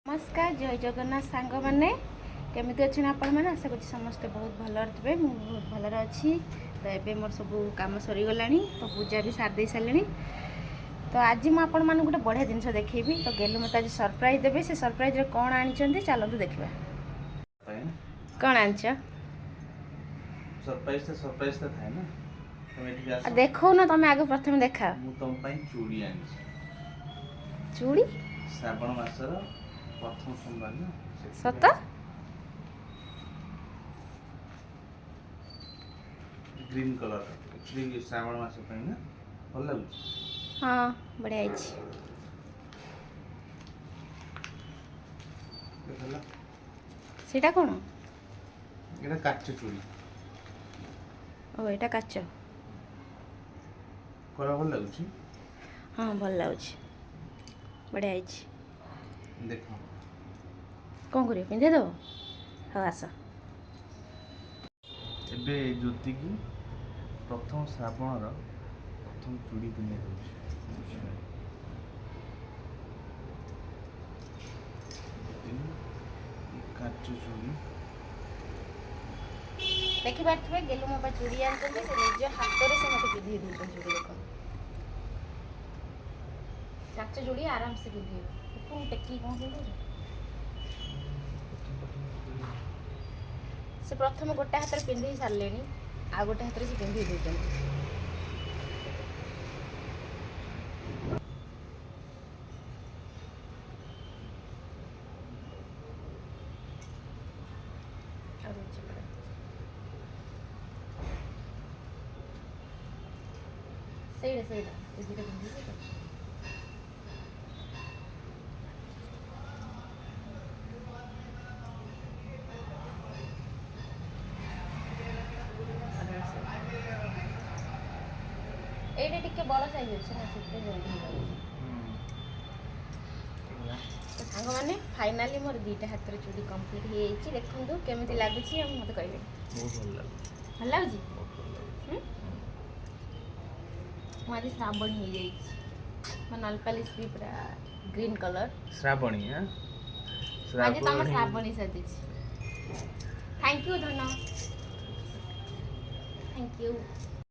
नमस्कार जय जगन्नाथ सांग मैंने केमी अच्छे आपण मैंने आशा कर समस्ते बहुत भल थे मुझे बहुत भलर अच्छी तो ये मोर सब कम सरीगला तो पूजा भी सारी सारे तो आज मुझे आपको गोटे बढ़िया जिन देखी तो गेलु मत आज सरप्राइज देवे से सरप्राइज कौन आनी चलतु देखा कौन आनच सरप्राइज तो थाए ना देखो ना तुम आगे प्रथम देखा तुम चूड़ी आनी चूड़ी श्रावण मासर प्रथम सोमवार ना सत ग्रीन कलर एक्चुअली श्रावण मास ना भल लगुच हाँ बढ़िया सेटा कौन ये काच चूड़ी ओ एटा काच कलर भल लगुच हाँ भल लगुच बढ़िया देखो कौन कर पिंधे दब हाँ आस एबे ज्योति की प्रथम श्रावण प्रथम चूड़ी पिंधे काच चूड़ी देखी पारे गेलु मो चूड़ी आन निज हाथ में से मत पिंधे दूसरे चूड़ी देख काच चूड़ी आराम से पिंधे टेकी कौन पिंधे से प्रथम गोटे हाथ में पिंधि सारे आ गोटे हाथ से पिंधि दे एटा टिके बड़ साइज अच्छे ना से जल्दी तो सांग मैंने फाइनाली मोर दीटा हाथ में चूड़ी कंप्लीट हो जाए देखो केमी लगुच मत कह भल लगुच मुझे श्रावणी हो जाए मो नलपालिश भी पूरा ग्रीन कलर श्रावणी हाँ आज तुम श्रावणी सजी थैंक यू धन थैंक यू